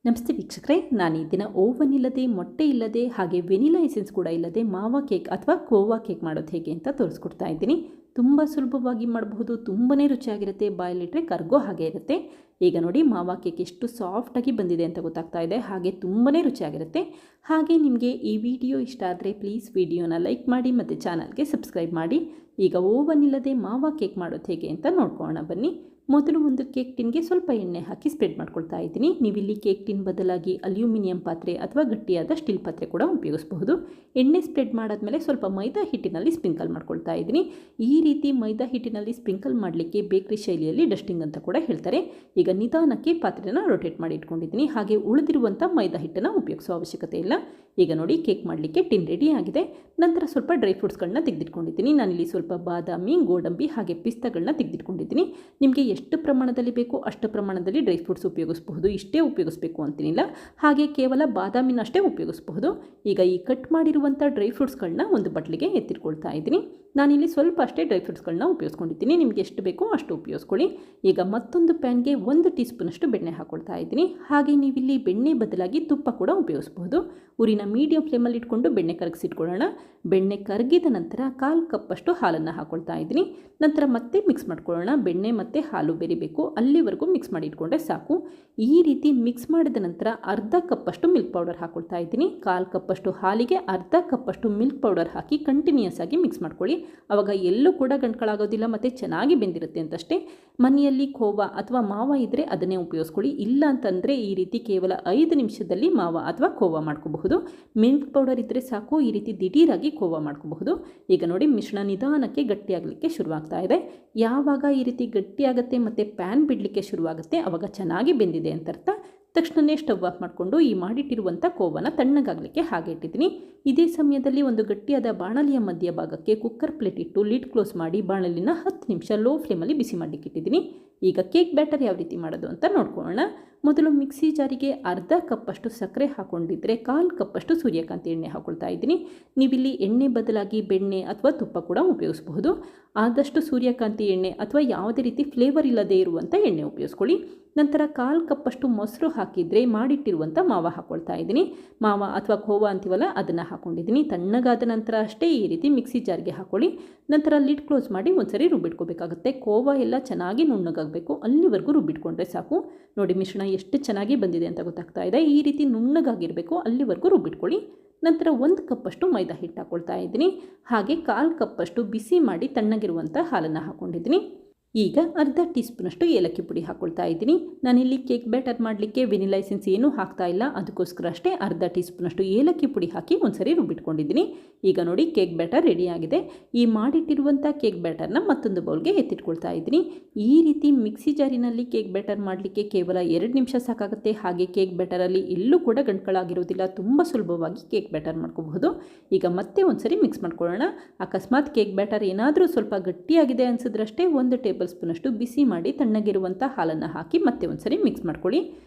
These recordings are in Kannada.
ನಮಸ್ತೆ ವೀಕ್ಷಕರೇ, ನಾನು ಈ ದಿನ ಓವನ್ ಇಲ್ಲದೆ, ಮೊಟ್ಟೆ ಇಲ್ಲದೆ, ಹಾಗೆ ವೆನಿಲಾ ಎಸೆನ್ಸ್ ಕೂಡ ಇಲ್ಲದೆ ಮಾವಾ ಕೇಕ್ ಅಥವಾ ಕೋವಾ ಕೇಕ್ ಮಾಡೋದು ಹೇಗೆ ಅಂತ ತೋರಿಸ್ಕೊಡ್ತಾ ಇದ್ದೀನಿ. ತುಂಬ ಸುಲಭವಾಗಿ ಮಾಡಬಹುದು, ತುಂಬಾ ರುಚಿಯಾಗಿರುತ್ತೆ, ಬಾಯಲ್ಲಿಟ್ಟರೆ ಕರ್ಗೋ ಹಾಗೆ ಇರುತ್ತೆ. ಈಗ ನೋಡಿ ಮಾವಾ ಕೇಕ್ ಎಷ್ಟು ಸಾಫ್ಟಾಗಿ ಬಂದಿದೆ ಅಂತ ಗೊತ್ತಾಗ್ತಾ ಇದೆ, ಹಾಗೆ ತುಂಬಾ ರುಚಿಯಾಗಿರುತ್ತೆ. ಹಾಗೆ ನಿಮಗೆ ಈ ವಿಡಿಯೋ ಇಷ್ಟ ಆದರೆ ಪ್ಲೀಸ್ ವಿಡಿಯೋನ ಲೈಕ್ ಮಾಡಿ ಮತ್ತು ಚಾನಲ್ಗೆ ಸಬ್ಸ್ಕ್ರೈಬ್ ಮಾಡಿ. ಈಗ ಓವನ್ ಇಲ್ಲದೆ ಮಾವಾ ಕೇಕ್ ಮಾಡೋದು ಹೇಗೆ ಅಂತ ನೋಡ್ಕೊಳ್ಳೋಣ ಬನ್ನಿ. ಮೊದಲು ಒಂದು ಕೇಕ್ ಟಿನ್ಗೆ ಸ್ವಲ್ಪ ಎಣ್ಣೆ ಹಾಕಿ ಸ್ಪ್ರೆಡ್ ಮಾಡ್ಕೊಳ್ತಾ ಇದ್ದೀನಿ. ನೀವಿಲ್ಲಿ ಕೇಕ್ ಟಿನ್ ಬದಲಾಗಿ ಅಲ್ಯೂಮಿನಿಯಂ ಪಾತ್ರೆ ಅಥವಾ ಗಟ್ಟಿಯಾದ ಸ್ಟೀಲ್ ಪಾತ್ರೆ ಕೂಡ ಉಪಯೋಗಿಸಬಹುದು. ಎಣ್ಣೆ ಸ್ಪ್ರೆಡ್ ಮಾಡಾದ್ಮೇಲೆ ಸ್ವಲ್ಪ ಮೈದಾ ಹಿಟ್ಟಿನಲ್ಲಿ ಸ್ಪ್ರಿಂಕಲ್ ಮಾಡ್ಕೊಳ್ತಾ ಇದ್ದೀನಿ. ಈ ರೀತಿ ಮೈದಾ ಹಿಟ್ಟಿನಲ್ಲಿ ಸ್ಪ್ರಿಂಕಲ್ ಮಾಡಲಿಕ್ಕೆ ಬೇಕ್ರಿ ಶೈಲಿಯಲ್ಲಿ ಡಸ್ಟಿಂಗ್ ಅಂತ ಕೂಡ ಹೇಳ್ತಾರೆ. ಈಗ ನಿಧಾನಕ್ಕೆ ಪಾತ್ರೆನ ರೊಟೇಟ್ ಮಾಡಿ ಇಟ್ಕೊಂಡಿದ್ದೀನಿ. ಹಾಗೆ ಉಳಿದಿರುವಂಥ ಮೈದಾ ಹಿಟ್ಟನ್ನು ಉಪಯೋಗಿಸೋ ಅವಶ್ಯಕತೆ ಇಲ್ಲ. ಈಗ ನೋಡಿ ಕೇಕ್ ಮಾಡಲಿಕ್ಕೆ ಟಿನ್ ರೆಡಿ ಆಗಿದೆ. ನಂತರ ಸ್ವಲ್ಪ ಡ್ರೈ ಫ್ರೂಟ್ಸ್ಗಳನ್ನ ತೆಗೆದಿಟ್ಕೊಂಡಿದ್ದೀನಿ. ನಾನಿಲ್ಲಿ ಸ್ವಲ್ಪ ಬಾದಾಮಿ, ಗೋಡಂಬಿ ಹಾಗೆ ಪಿಸ್ತಾಗಳನ್ನ ತೆಗೆದಿಟ್ಕೊಂಡಿದ್ದೀನಿ. ನಿಮಗೆ ಎಷ್ಟು ಪ್ರಮಾಣದಲ್ಲಿ ಬೇಕೋ ಅಷ್ಟು ಪ್ರಮಾಣದಲ್ಲಿ ಡ್ರೈ ಫ್ರೂಟ್ಸ್ ಉಪಯೋಗಿಸಬಹುದು, ಇಷ್ಟೇ ಉಪಯೋಗಿಸಬೇಕು ಅಂತಿಲ್ಲ. ಹಾಗೆ ಕೇವಲ ಬಾದಾಮಿನ ಅಷ್ಟೇ ಉಪಯೋಗಿಸಬಹುದು. ಈಗ ಈ ಕಟ್ ಮಾಡಿರುವಂಥ ಡ್ರೈ ಫ್ರೂಟ್ಸ್ಗಳನ್ನ ಒಂದು ಬಟ್ಲಿಗೆ ಎತ್ತಿಟ್ಕೊಳ್ತಾ ಇದ್ದೀನಿ. ನಾನಿಲ್ಲಿ ಸ್ವಲ್ಪ ಅಷ್ಟೇ ಡ್ರೈ ಫ್ರೂಟ್ಸ್ಗಳನ್ನ ಉಪಯೋಗಿಸ್ಕೊಂಡಿದ್ದೀನಿ. ನಿಮಗೆ ಎಷ್ಟು ಬೇಕೋ ಅಷ್ಟು ಉಪಯೋಗಿಸ್ಕೊಳ್ಳಿ. ಈಗ ಮತ್ತೊಂದು ಪ್ಯಾನ್ಗೆ 1 ಟೀ ಸ್ಪೂನಷ್ಟು ಬೆಣ್ಣೆ ಹಾಕ್ಕೊಳ್ತಾ ಇದ್ದೀನಿ. ಹಾಗೆ ನೀವಿಲ್ಲಿ ಬೆಣ್ಣೆ ಬದಲಾಗಿ ತುಪ್ಪ ಕೂಡ ಉಪಯೋಗಿಸ್ಬಹುದು. ಉರಿನ ಮೀಡಿಯಂ ಫ್ಲೇಮಲ್ಲಿ ಇಟ್ಕೊಂಡು ಬೆಣ್ಣೆ ಕರಗಿಸಿಟ್ಕೊಳ್ಳೋಣ. ಬೆಣ್ಣೆ ಕರಗಿದ ನಂತರ 1/4 ಕಪ್ಪಷ್ಟು ಹಾಲನ್ನು ಹಾಕ್ಕೊಳ್ತಾ ಇದ್ದೀನಿ. ನಂತರ ಮತ್ತೆ ಮಿಕ್ಸ್ ಮಾಡ್ಕೊಳ್ಳೋಣ. ಬೆಣ್ಣೆ ಮತ್ತು ಹಾಲು ಬೆರಿಬೇಕು, ಅಲ್ಲಿವರೆಗೂ ಮಿಕ್ಸ್ ಮಾಡಿ ಇಟ್ಕೊಂಡ್ರೆ ಸಾಕು. ಈ ರೀತಿ ಮಿಕ್ಸ್ ಮಾಡಿದ ನಂತರ 1/2 ಕಪ್ಪಷ್ಟು ಮಿಲ್ಕ್ ಪೌಡರ್ ಹಾಕ್ಕೊಳ್ತಾ ಇದ್ದೀನಿ. 1/4 ಕಪ್ಪಷ್ಟು ಹಾಲಿಗೆ 1/2 ಕಪ್ಪಷ್ಟು ಮಿಲ್ಕ್ ಪೌಡರ್ ಹಾಕಿ ಕಂಟಿನ್ಯೂಸ್ ಆಗಿ ಮಿಕ್ಸ್ ಮಾಡ್ಕೊಳ್ಳಿ. ಆವಾಗ ಎಲ್ಲೂ ಕೂಡ ಗಂಟ್ಗಳಾಗೋದಿಲ್ಲ ಮತ್ತು ಚೆನ್ನಾಗಿ ಬೆಂದಿರುತ್ತೆ ಅಂತಷ್ಟೇ. ಮನೆಯಲ್ಲಿ ಖೋವಾ ಅಥವಾ ಮಾವ ಇದ್ದರೆ ಅದನ್ನೇ ಉಪಯೋಗಿಸ್ಕೊಳ್ಳಿ. ಇಲ್ಲ ಅಂತಂದರೆ ಈ ರೀತಿ ಕೇವಲ 5 ನಿಮಿಷದಲ್ಲಿ ಮಾವ ಅಥವಾ ಖೋವಾ ಮಾಡ್ಕೋಬಹುದು. ಮಿಲ್ಕ್ ಪೌಡರ್ ಇದ್ದರೆ ಸಾಕು, ಈ ರೀತಿ ದಿಢೀರಾಗಿ ಖೋವಾ ಮಾಡ್ಕೋಬಹುದು. ಈಗ ನೋಡಿ ಮಿಶ್ರಣ ನಿಧಾನಕ್ಕೆ ಗಟ್ಟಿಯಾಗಲಿಕ್ಕೆ ಶುರುವಾಗ್ತಾ ಇದೆ. ಯಾವಾಗ ಈ ರೀತಿ ಗಟ್ಟಿಯಾಗುತ್ತೆ ಮತ್ತು ಪ್ಯಾನ್ ಬಿಡಲಿಕ್ಕೆ ಶುರುವಾಗುತ್ತೆ ಆವಾಗ ಚೆನ್ನಾಗಿ ಬೆಂದಿದೆ ಅಂತ ಅರ್ಥ. ತಕ್ಷಣವೇ ಸ್ಟವ್ ಆಫ್ ಮಾಡಿಕೊಂಡು ಈ ಮಾಡಿಟ್ಟಿರುವಂಥ ಕೋವನ ತಣ್ಣಗಾಗಲಿಕ್ಕೆ ಹಾಗೆ ಇಟ್ಟಿದ್ದೀನಿ. ಇದೇ ಸಮಯದಲ್ಲಿ ಒಂದು ಗಟ್ಟಿಯಾದ ಬಾಣಲಿಯ ಮಧ್ಯಭಾಗಕ್ಕೆ ಕುಕ್ಕರ್ ಪ್ಲೇಟ್ ಇಟ್ಟು ಲಿಡ್ ಕ್ಲೋಸ್ ಮಾಡಿ ಬಾಣಲಿನ 10 ನಿಮಿಷ ಲೋ ಫ್ಲೇಮಲ್ಲಿ ಬಿಸಿ ಮಾಡಲಿಕ್ಕೆ ಇಟ್ಟಿದ್ದೀನಿ. ಈಗ ಕೇಕ್ ಬ್ಯಾಟರ್ ಯಾವ ರೀತಿ ಮಾಡೋದು ಅಂತ ನೋಡ್ಕೊಳ್ಳೋಣ. ಮೊದಲು ಮಿಕ್ಸಿ ಜಾರಿಗೆ 1/2 ಕಪ್ಪಷ್ಟು ಸಕ್ಕರೆ ಹಾಕ್ಕೊಂಡಿದ್ರೆ 1/4 ಕಪ್ಪಷ್ಟು ಸೂರ್ಯಕಾಂತಿ ಎಣ್ಣೆ ಹಾಕ್ಕೊಳ್ತಾ ಇದ್ದೀನಿ. ನೀವಿಲ್ಲಿ ಎಣ್ಣೆ ಬದಲಾಗಿ ಬೆಣ್ಣೆ ಅಥವಾ ತುಪ್ಪ ಕೂಡ ಉಪಯೋಗಿಸಬಹುದು. ಆದಷ್ಟು ಸೂರ್ಯಕಾಂತಿ ಎಣ್ಣೆ ಅಥವಾ ಯಾವುದೇ ರೀತಿ ಫ್ಲೇವರ್ ಇಲ್ಲದೇ ಇರುವಂಥ ಎಣ್ಣೆ ಉಪಯೋಗಿಸ್ಕೊಳ್ಳಿ. ನಂತರ 1/4 ಕಪ್ಪಷ್ಟು ಮೊಸರು ಹಾಕಿದರೆ ಮಾಡಿಟ್ಟಿರುವಂಥ ಮಾವ ಹಾಕ್ಕೊಳ್ತಾ ಇದ್ದೀನಿ. ಮಾವ ಅಥವಾ ಖೋವಾ ಅಂತೀವಲ್ಲ ಅದನ್ನು ಹಾಕ್ಕೊಂಡಿದ್ದೀನಿ. ತಣ್ಣಗಾದ ನಂತರ ಅಷ್ಟೇ ಈ ರೀತಿ ಮಿಕ್ಸಿ ಜಾರ್ಗೆ ಹಾಕ್ಕೊಳ್ಳಿ. ನಂತರ ಲಿಡ್ ಕ್ಲೋಸ್ ಮಾಡಿ ಒಂದ್ಸರಿ ರುಬ್ಬಿಟ್ಕೋಬೇಕಾಗುತ್ತೆ. ಖೋವಾ ಎಲ್ಲ ಚೆನ್ನಾಗಿ ನುಣ್ಣಗಾಗಬೇಕು, ಅಲ್ಲಿವರೆಗೂ ರುಬ್ಬಿಟ್ಕೊಂಡ್ರೆ ಸಾಕು. ನೋಡಿ ಮಿಶ್ರಣ ಎಷ್ಟು ಚೆನ್ನಾಗಿ ಬಂದಿದೆ ಅಂತ ಗೊತ್ತಾಗ್ತಾ ಇದೆ. ಈ ರೀತಿ ನುಣ್ಣಗಾಗಿರಬೇಕು, ಅಲ್ಲಿವರೆಗೂ ರುಬ್ಬಿಟ್ಕೊಳ್ಳಿ. ನಂತರ 1 ಕಪ್ಪಷ್ಟು ಮೈದಾ ಹಿಟ್ಟು ಹಾಕ್ಕೊಳ್ತಾ ಇದ್ದೀನಿ. ಹಾಗೆ 1/4 ಕಪ್ಪಷ್ಟು ಬಿಸಿ ಮಾಡಿ ತಣ್ಣಗಿರುವಂಥ ಹಾಲನ್ನು ಹಾಕ್ಕೊಂಡಿದ್ದೀನಿ. ಈಗ 1/2 ಟೀ ಸ್ಪೂನಷ್ಟು ಏಲಕ್ಕಿ ಪುಡಿ ಹಾಕ್ಕೊಳ್ತಾ ಇದ್ದೀನಿ. ನಾನಿಲ್ಲಿ ಕೇಕ್ ಬ್ಯಾಟರ್ ಮಾಡಲಿಕ್ಕೆ ವೆನಿಲಾ ಎಸೆನ್ಸ್ ಏನೂ ಹಾಕ್ತಾ ಇಲ್ಲ, ಅದಕ್ಕೋಸ್ಕರ ಅಷ್ಟೇ 1/2 ಟೀ ಸ್ಪೂನಷ್ಟು ಏಲಕ್ಕಿ ಪುಡಿ ಹಾಕಿ ಒಂದ್ಸರಿ ರುಬ್ಬಿಟ್ಕೊಂಡಿದ್ದೀನಿ. ಈಗ ನೋಡಿ ಕೇಕ್ ಬ್ಯಾಟರ್ ರೆಡಿಯಾಗಿದೆ. ಈ ಮಾಡಿಟ್ಟಿರುವಂಥ ಕೇಕ್ ಬ್ಯಾಟರ್ನ ಮತ್ತೊಂದು ಬೌಲ್ಗೆ ಎತ್ತಿಟ್ಕೊಳ್ತಾ ಇದ್ದೀನಿ. ಈ ರೀತಿ ಮಿಕ್ಸಿ ಜಾರಿನಲ್ಲಿ ಕೇಕ್ ಬ್ಯಾಟರ್ ಮಾಡಲಿಕ್ಕೆ ಕೇವಲ 2 ನಿಮಿಷ ಸಾಕಾಗುತ್ತೆ. ಹಾಗೆ ಕೇಕ್ ಬ್ಯಾಟರಲ್ಲಿ ಎಲ್ಲೂ ಕೂಡ ಗಂಟ್ಗಳಾಗಿರೋದಿಲ್ಲ, ತುಂಬ ಸುಲಭವಾಗಿ ಕೇಕ್ ಬ್ಯಾಟರ್ ಮಾಡ್ಕೋಬಹುದು. ಈಗ ಮತ್ತೆ ಒಂದ್ಸರಿ ಮಿಕ್ಸ್ ಮಾಡ್ಕೊಳ್ಳೋಣ. ಅಕಸ್ಮಾತ್ ಕೇಕ್ ಬ್ಯಾಟರ್ ಏನಾದರೂ ಸ್ವಲ್ಪ ಗಟ್ಟಿಯಾಗಿದೆ ಅನಿಸಿದ್ರಷ್ಟೇ 1 ಟೇಬಲ್ ಸ್ಪೂನಷ್ಟು ಬಿಸಿ ಮಾಡಿ ತಣ್ಣಗಿರುವಂಥ ಹಾಲನ್ನು ಹಾಕಿ ಮತ್ತೆ ಒಂದ್ಸರಿ ಮಿಕ್ಸ್ ಮಾಡ್ಕೊಳ್ಳಿ.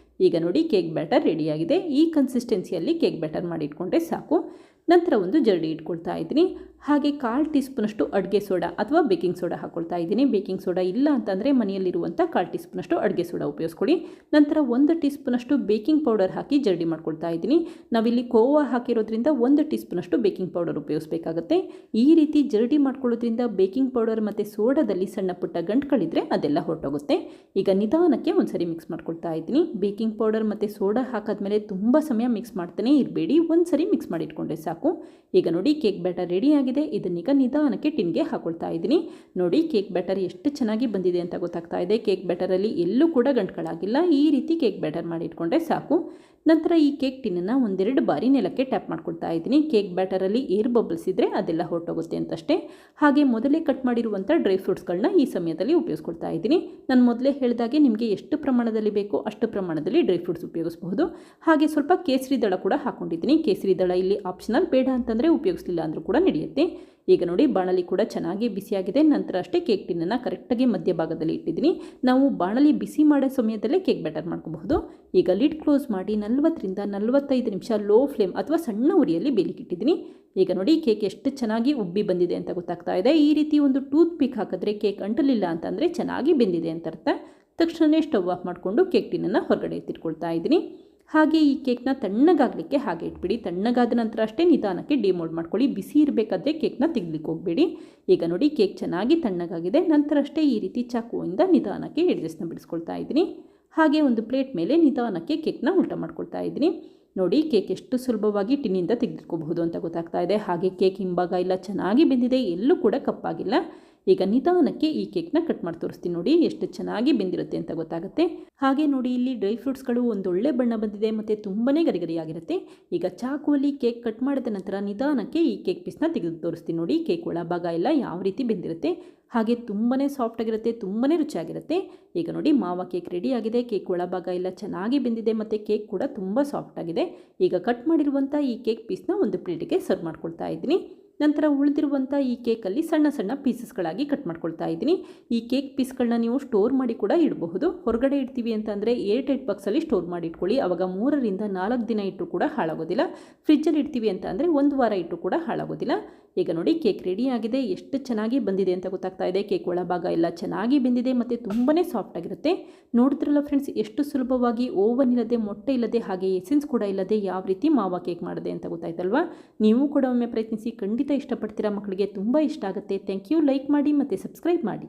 ಈಗ ನೋಡಿ ಕೇಕ್ ಬ್ಯಾಟರ್ ರೆಡಿಯಾಗಿದೆ. ಈ ಕನ್ಸಿಸ್ಟೆನ್ಸಿಯಲ್ಲಿ ಕೇಕ್ ಬ್ಯಾಟರ್ ಮಾಡಿ ಇಟ್ಕೊಂಡ್ರೆ ಸಾಕು. ನಂತರ ಒಂದು ಜರಡಿ ಇಟ್ಕೊಳ್ತಾ ಇದ್ದೀನಿ. ಹಾಗೆ 1/4 ಟೀ ಸ್ಪೂನಷ್ಟು ಅಡುಗೆ ಸೋಡಾ ಅಥವಾ ಬೇಕಿಂಗ್ ಸೋಡಾ ಹಾಕ್ಕೊಳ್ತಾ ಇದ್ದೀನಿ. ಬೇಕಿಂಗ್ ಸೋಡಾ ಇಲ್ಲ ಅಂತಂದರೆ ಮನೆಯಲ್ಲಿರುವಂಥ 1/4 ಟೀ ಸ್ಪೂನಷ್ಟು ಅಡುಗೆ ಸೋಡಾ ಉಪಯೋಗಿಸ್ಕೊಳ್ಳಿ. ನಂತರ 1 ಟೀ ಸ್ಪೂನಷ್ಟು ಬೇಕಿಂಗ್ ಪೌಡರ್ ಹಾಕಿ ಜರಡಿ ಮಾಡ್ಕೊಳ್ತಾ ಇದ್ದೀನಿ. ನಾವಿಲ್ಲಿ ಖೋವಾ ಹಾಕಿರೋದ್ರಿಂದ 1 ಟೀ ಸ್ಪೂನಷ್ಟು ಬೇಕಿಂಗ್ ಪೌಡರ್ ಉಪಯೋಗಿಸಬೇಕಾಗುತ್ತೆ. ಈ ರೀತಿ ಜರಡಿ ಮಾಡ್ಕೊಳ್ಳೋದ್ರಿಂದ ಬೇಕಿಂಗ್ ಪೌಡರ್ ಮತ್ತು ಸೋಡಾದಲ್ಲಿ ಸಣ್ಣ ಪುಟ್ಟ ಗಂಟುಗಳಿದ್ರೆ ಅದೆಲ್ಲ ಹೊರಟೋಗುತ್ತೆ. ಈಗ ನಿಧಾನಕ್ಕೆ ಒಂದ್ಸರಿ ಮಿಕ್ಸ್ ಮಾಡ್ಕೊಳ್ತಾ ಇದ್ದೀನಿ. ಬೇಕಿಂಗ್ ಪೌಡರ್ ಮತ್ತು ಸೋಡಾ ಹಾಕಾದ್ಮೇಲೆ ತುಂಬ ಸಮಯ ಮಿಕ್ಸ್ ಮಾಡ್ತಾನೆ ಇರಬೇಡಿ, ಒಂದ್ಸರಿ ಮಿಕ್ಸ್ ಮಾಡಿ ಇಟ್ಕೊಂಡ್ರೆ ಸಾಕು. ಈಗ ನೋಡಿ ಕೇಕ್ ಬ್ಯಾಟರ್ ರೆಡಿಯಾಗಿದೆ. ಇದನ್ನೀಗ ನಿಧಾನಕ್ಕೆ ಟಿನ್ಗೆ ಹಾಕೊಳ್ತಾ ಇದ್ದೀನಿ. ನೋಡಿ ಕೇಕ್ ಬ್ಯಾಟರ್ ಎಷ್ಟು ಚೆನ್ನಾಗಿ ಬಂದಿದೆ ಅಂತ ಗೊತ್ತಾಗ್ತಾ ಇದೆ. ಕೇಕ್ ಬ್ಯಾಟರಲ್ಲಿ ಎಲ್ಲೂ ಕೂಡ ಗಂಟುಗಳಾಗಿಲ್ಲ. ಈ ರೀತಿ ಕೇಕ್ ಬ್ಯಾಟರ್ ಮಾಡಿ ಇಟ್ಕೊಂಡ್ರೆ ಸಾಕು. ನಂತರ ಈ ಕೇಕ್ ಟಿನ್ನನ್ನು 1-2 ಬಾರಿ ನೆಲಕ್ಕೆ ಟ್ಯಾಪ್ ಮಾಡ್ಕೊಳ್ತಾ ಇದ್ದೀನಿ. ಕೇಕ್ ಬ್ಯಾಟರಲ್ಲಿ ಏರ್ ಬಬಲ್ಸ್ ಇದ್ದರೆ ಅದೆಲ್ಲ ಹೊರಟೋಗುತ್ತೆ ಅಂತಷ್ಟೇ. ಹಾಗೆ ಮೊದಲೇ ಕಟ್ ಮಾಡಿರುವಂಥ ಡ್ರೈ ಫ್ರೂಟ್ಸ್ಗಳನ್ನ ಈ ಸಮಯದಲ್ಲಿ ಉಪಯೋಗಿಸ್ಕೊಳ್ತಾ ಇದ್ದೀನಿ. ನಾನು ಮೊದಲೇ ಹೇಳಿದಾಗೆ ನಿಮಗೆ ಎಷ್ಟು ಪ್ರಮಾಣದಲ್ಲಿ ಬೇಕೋ ಅಷ್ಟು ಪ್ರಮಾಣದಲ್ಲಿ ಡ್ರೈ ಫ್ರೂಟ್ಸ್ ಉಪಯೋಗಿಸಬಹುದು. ಹಾಗೆ ಸ್ವಲ್ಪ ಕೇಸರಿ ದಳ ಕೂಡ ಹಾಕ್ಕೊಂಡಿದ್ದೀನಿ. ಕೇಸರಿ ದಳ ಇಲ್ಲಿ ಆಪ್ಷನಲ್, ಬೇಡ ಅಂತಂದರೆ ಉಪಯೋಗಿಸಲಿಲ್ಲ ಅಂದರೂ ಕೂಡ ನಡೆಯುತ್ತೆ. ಈಗ ನೋಡಿ ಬಾಣಲಿ ಕೂಡ ಚೆನ್ನಾಗಿ ಬಿಸಿಯಾಗಿದೆ. ನಂತರ ಅಷ್ಟೇ ಕೇಕ್ ಟಿನ್ನನ್ನು ಕರೆಕ್ಟಾಗಿ ಮಧ್ಯಭಾಗದಲ್ಲಿ ಇಟ್ಟಿದ್ದೀನಿ. ನಾವು ಬಾಣಲಿ ಬಿಸಿ ಮಾಡೋ ಸಮಯದಲ್ಲೇ ಕೇಕ್ ಬ್ಯಾಟರ್ ಮಾಡ್ಕೋಬಹುದು. ಈಗ ಲಿಡ್ ಕ್ಲೋಸ್ ಮಾಡಿ 40ರಿಂದ 45 ನಿಮಿಷ ಲೋ ಫ್ಲೇಮ್ ಅಥವಾ ಸಣ್ಣ ಉರಿಯಲ್ಲಿ ಬೇಯಲಿಕ್ಕಿಟ್ಟಿದ್ದೀನಿ. ಈಗ ನೋಡಿ ಕೇಕ್ ಎಷ್ಟು ಚೆನ್ನಾಗಿ ಉಬ್ಬಿ ಬಂದಿದೆ ಅಂತ ಗೊತ್ತಾಗ್ತಾ ಇದೆ. ಈ ರೀತಿ ಒಂದು ಟೂತ್ ಪಿಕ್ ಹಾಕಿದ್ರೆ ಕೇಕ್ ಅಂಟಲಿಲ್ಲ ಅಂತಂದರೆ ಚೆನ್ನಾಗಿ ಬೆಂದಿದೆ ಅಂತ ಅರ್ಥ. ತಕ್ಷಣವೇ ಸ್ಟವ್ ಆಫ್ ಮಾಡಿಕೊಂಡು ಕೇಕ್ ಟಿನ್ನನ್ನು ಹೊರಗಡೆ ಎತ್ತಿಟ್ಕೊಳ್ತಾ ಇದ್ದೀನಿ. ಹಾಗೆ ಈ ಕೇಕ್ನ ತಣ್ಣಗಾಗಲಿಕ್ಕೆ ಹಾಗೆ ಇಟ್ಬಿಡಿ. ತಣ್ಣಗಾದ ನಂತರ ಅಷ್ಟೇ ನಿಧಾನಕ್ಕೆ ಡಿಮೋಲ್ಡ್ ಮಾಡ್ಕೊಳ್ಳಿ. ಬಿಸಿ ಇರಬೇಕಾದ್ರೆ ಕೇಕ್ನ ತೆಗಿಲಿಕ್ಕೆ ಹೋಗಬೇಡಿ. ಈಗ ನೋಡಿ ಕೇಕ್ ಚೆನ್ನಾಗಿ ತಣ್ಣಗಾಗಿದೆ. ನಂತರ ಅಷ್ಟೇ ಈ ರೀತಿ ಚಾಕುವಿಂದ ನಿಧಾನಕ್ಕೆ ಎಡ್ಜಸ್ನ ಬಿಡಿಸ್ಕೊಳ್ತಾ ಇದ್ದೀನಿ. ಹಾಗೆ ಒಂದು ಪ್ಲೇಟ್ ಮೇಲೆ ನಿಧಾನಕ್ಕೆ ಕೇಕ್ನ ಉಲ್ಟಾ ಮಾಡ್ಕೊಳ್ತಾ ಇದ್ದೀನಿ. ನೋಡಿ ಕೇಕ್ ಎಷ್ಟು ಸುಲಭವಾಗಿ ಟಿನ್ನಿಂದ ತೆಗೆದುಕೋಬಹುದು ಅಂತ ಗೊತ್ತಾಗ್ತಾ ಇದೆ. ಹಾಗೆ ಕೇಕ್ ಹಿಂಭಾಗ ಎಲ್ಲ ಚೆನ್ನಾಗಿ ಬೆಂದಿದೆ, ಎಲ್ಲೂ ಕೂಡ ಕಪ್ಪಾಗಿಲ್ಲ. ಈಗ ನಿಧಾನಕ್ಕೆ ಈ ಕೇಕ್ನ ಕಟ್ ಮಾಡಿ ತೋರಿಸ್ತೀನಿ. ನೋಡಿ ಎಷ್ಟು ಚೆನ್ನಾಗಿ ಬೆಂದಿರುತ್ತೆ ಅಂತ ಗೊತ್ತಾಗುತ್ತೆ. ಹಾಗೆ ನೋಡಿ ಇಲ್ಲಿ ಡ್ರೈ ಫ್ರೂಟ್ಸ್ಗಳು ಒಂದೊಳ್ಳೆ ಬಣ್ಣ ಬಂದಿದೆ ಮತ್ತು ತುಂಬಾ ಗರಿಗರಿಯಾಗಿರುತ್ತೆ. ಈಗ ಚಾಕುವಲ್ಲಿ ಕೇಕ್ ಕಟ್ ಮಾಡಿದ ನಂತರ ನಿಧಾನಕ್ಕೆ ಈ ಕೇಕ್ ಪೀಸ್ನ ತೆಗೆದು ತೋರಿಸ್ತೀನಿ. ನೋಡಿ ಕೇಕ್ ಒಳಭಾಗ ಎಲ್ಲ ಯಾವ ರೀತಿ ಬೆಂದಿರುತ್ತೆ, ಹಾಗೆ ತುಂಬಾ ಸಾಫ್ಟಾಗಿರುತ್ತೆ, ತುಂಬಾ ರುಚಿಯಾಗಿರುತ್ತೆ. ಈಗ ನೋಡಿ ಮಾವಾ ಕೇಕ್ ರೆಡಿ ಆಗಿದೆ. ಕೇಕ್ ಒಳಭಾಗ ಎಲ್ಲ ಚೆನ್ನಾಗಿ ಬೆಂದಿದೆ ಮತ್ತು ಕೇಕ್ ಕೂಡ ತುಂಬ ಸಾಫ್ಟಾಗಿದೆ. ಈಗ ಕಟ್ ಮಾಡಿರುವಂಥ ಈ ಕೇಕ್ ಪೀಸ್ನ ಒಂದು ಪ್ಲೇಟಿಗೆ ಸರ್ವ್ ಮಾಡ್ಕೊಳ್ತಾ ಇದ್ದೀನಿ. ನಂತರ ಉಳಿದಿರುವಂಥ ಈ ಕೇಕಲ್ಲಿ ಸಣ್ಣ ಸಣ್ಣ ಪೀಸಸ್ಗಳಾಗಿ ಕಟ್ ಮಾಡ್ಕೊಳ್ತಾ ಇದ್ದೀನಿ. ಈ ಕೇಕ್ ಪೀಸ್ಗಳನ್ನ ನೀವು ಸ್ಟೋರ್ ಮಾಡಿ ಕೂಡ ಇಡಬಹುದು. ಹೊರಗಡೆ ಇಡ್ತೀವಿ ಅಂತಂದರೆ ಏರ್ ಟೈಟ್ ಬಾಕ್ಸಲ್ಲಿ ಸ್ಟೋರ್ ಮಾಡಿ ಇಟ್ಕೊಳ್ಳಿ. ಆವಾಗ 3 ರಿಂದ 4 ದಿನ ಇಟ್ಟರು ಕೂಡ ಹಾಳಾಗೋದಿಲ್ಲ. ಫ್ರಿಜ್ಜಲ್ಲಿ ಇಡ್ತೀವಿ ಅಂತ ಅಂದರೆ 1 ವಾರ ಇಟ್ಟರು ಕೂಡ ಹಾಳಾಗೋದಿಲ್ಲ. ಈಗ ನೋಡಿ ಕೇಕ್ ರೆಡಿ ಆಗಿದೆ. ಎಷ್ಟು ಚೆನ್ನಾಗಿ ಬಂದಿದೆ ಅಂತ ಗೊತ್ತಾಗ್ತಾ ಇದೆ. ಕೇಕ್ ಒಳಭಾಗ ಎಲ್ಲ ಚೆನ್ನಾಗಿ ಬೆಂದಿದೆ ಮತ್ತು ತುಂಬಾ ಸಾಫ್ಟಾಗಿರುತ್ತೆ. ನೋಡ್ತಿರಲ್ಲ ಫ್ರೆಂಡ್ಸ್, ಎಷ್ಟು ಸುಲಭವಾಗಿ ಓವನ್ ಇಲ್ಲದೆ, ಮೊಟ್ಟೆ ಇಲ್ಲದೆ, ಹಾಗೆ ಎಸೆನ್ಸ್ ಕೂಡ ಇಲ್ಲದೆ ಯಾವ ರೀತಿ ಮಾವಾ ಕೇಕ್ ಮಾಡಿದೆ ಅಂತ ಗೊತ್ತಾಯ್ತಲ್ವಾ. ನೀವು ಕೂಡ ಒಮ್ಮೆ ಪ್ರಯತ್ನಿಸಿ, ಖಂಡಿತ ಇಷ್ಟಪಡ್ತೀರಾ. ಮಕ್ಕಳಿಗೆ ತುಂಬ ಇಷ್ಟ ಆಗುತ್ತೆ. Thank you. ಲೈಕ್ ಮಾಡಿ ಮತ್ತು ಸಬ್ಸ್ಕ್ರೈಬ್ ಮಾಡಿ.